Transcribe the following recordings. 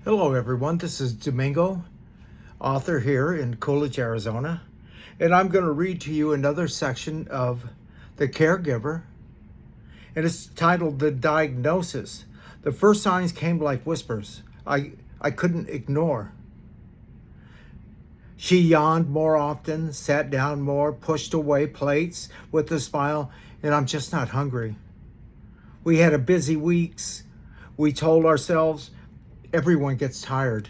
Hello, everyone. This is Domingo, author here in Coolidge, Arizona, and I'm going to read to you another section of The Caregiver, and it's titled The Diagnosis. The first signs came like whispers I couldn't ignore. She yawned more often, sat down more, pushed away plates with a smile, and I'm just not hungry. We had a busy weeks. We told ourselves, everyone gets tired.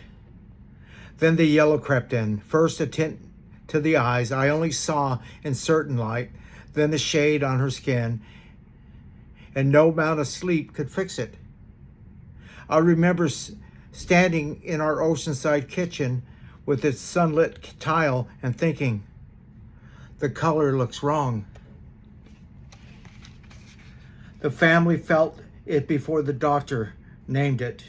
Then the yellow crept in. First a tint to the eyes I only saw in certain light, then the shade on her skin, and no amount of sleep could fix it. I remember standing in our oceanside kitchen with its sunlit tile and thinking, the color looks wrong. The family felt it before the doctor named it.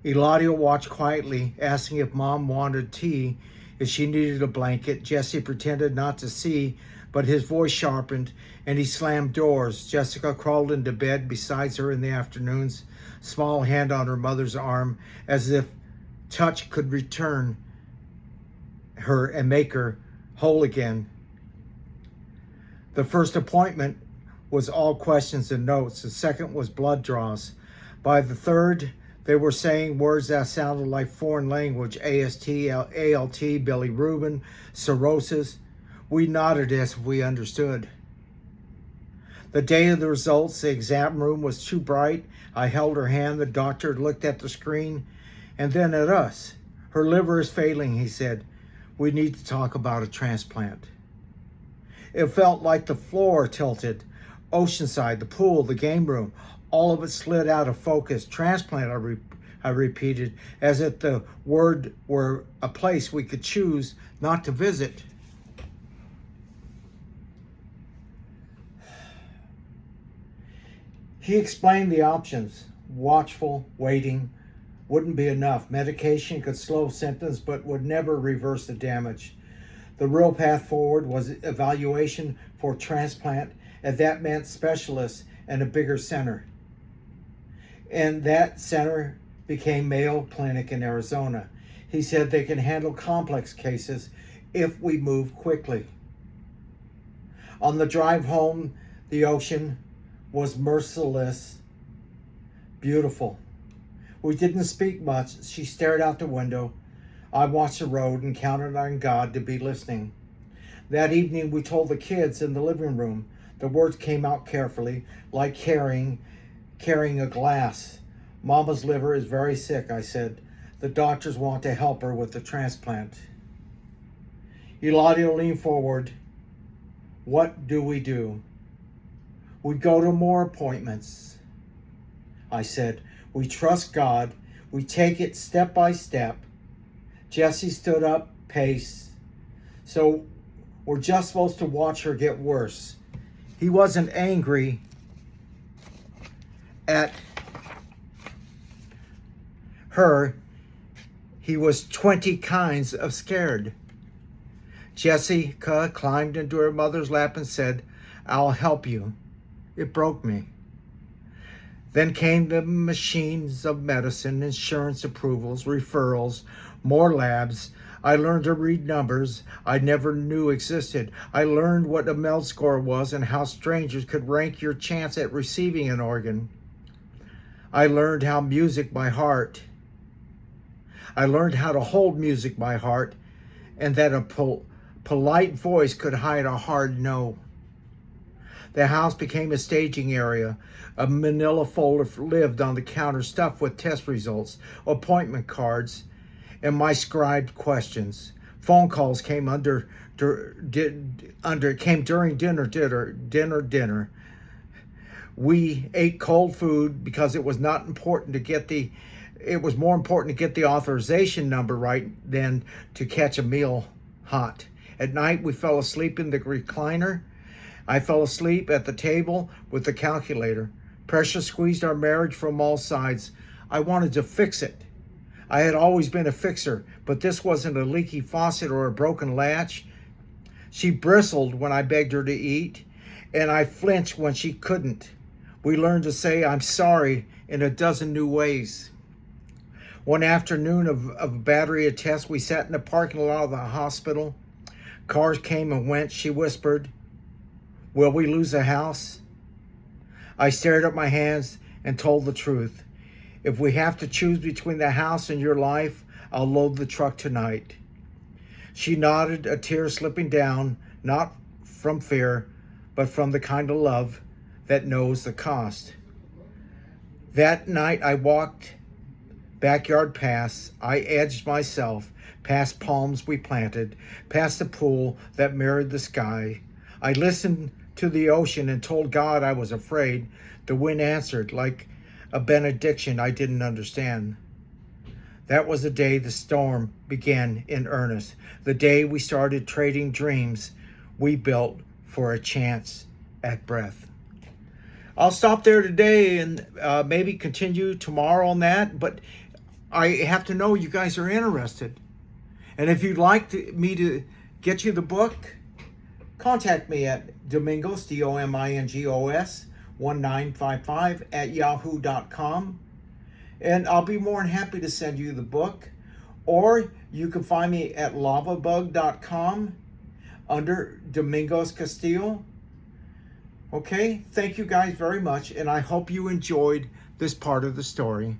Eladio watched quietly, asking if Mom wanted tea, if she needed a blanket. Jesse pretended not to see, but his voice sharpened and he slammed doors. Jessica crawled into bed beside her in the afternoons, small hand on her mother's arm, as if touch could return her and make her whole again. The first appointment was all questions and notes. The second was blood draws. By the third, they were saying words that sounded like foreign language: AST, ALT, bilirubin, cirrhosis. We nodded as if we understood. The day of the results, the exam room was too bright. I held her hand. The doctor looked at the screen and then at us. Her liver is failing, he said. We need to talk about a transplant. It felt like the floor tilted. Oceanside, the pool, the game room, all of it slid out of focus. Transplant, I repeated, as if the word were a place we could choose not to visit. He explained the options. Watchful, waiting, wouldn't be enough. Medication could slow symptoms, but would never reverse the damage. The real path forward was evaluation for transplant, and that meant specialists and a bigger center. And that center became Mayo Clinic in Arizona. He said they can handle complex cases if we move quickly. On the drive home, the ocean was merciless, beautiful. We didn't speak much. She stared out the window. I watched the road and counted on God to be listening. That evening, we told the kids in the living room. The words came out carefully, like carrying a glass. Mama's liver is very sick, I said. The doctors want to help her with the transplant. Eladio leaned forward. What do? We go to more appointments. I said, we trust God. We take it step by step. Jesse stood up, paced. So we're just supposed to watch her get worse. He wasn't angry at her. He was 20 kinds of scared. Jessica climbed into her mother's lap and said, I'll help you. It broke me. Then came the machines of medicine, insurance approvals, referrals, more labs. I learned to read numbers I never knew existed. I learned what a MELD score was and how strangers could rank your chance at receiving an organ. I learned how music by heart. I learned how to hold music by heart, and that a polite voice could hide a hard no. The house became a staging area. A manila folder lived on the counter stuffed with test results, appointment cards, and my scribed questions. Phone calls came came during dinner. We ate cold food because it was more important to get the authorization number right than to catch a meal hot. At night, we fell asleep in the recliner. I fell asleep at the table with the calculator. Pressure squeezed our marriage from all sides. I wanted to fix it. I had always been a fixer, but this wasn't a leaky faucet or a broken latch. She bristled when I begged her to eat, and I flinched when she couldn't. We learned to say, I'm sorry, in a dozen new ways. One afternoon of a battery of tests, we sat in the parking lot of the hospital. Cars came and went. She whispered, "Will we lose the house?" I stared at my hands and told the truth. "If we have to choose between the house and your life, I'll load the truck tonight." She nodded, a tear slipping down, not from fear, but from the kind of love that knows the cost. That night I walked backyard paths. I edged myself past palms we planted, past the pool that mirrored the sky. I listened to the ocean and told God I was afraid. The wind answered like a benediction I didn't understand. That was the day the storm began in earnest, the day we started trading dreams we built for a chance at breath. I'll stop there today and maybe continue tomorrow on that, but I have to know you guys are interested. And if you'd like me to get you the book, contact me at Domingos, Domingos, 1955 at yahoo.com. And I'll be more than happy to send you the book. Or you can find me at lavabug.com under Domingos Castillo. Okay, thank you guys very much, and I hope you enjoyed this part of the story.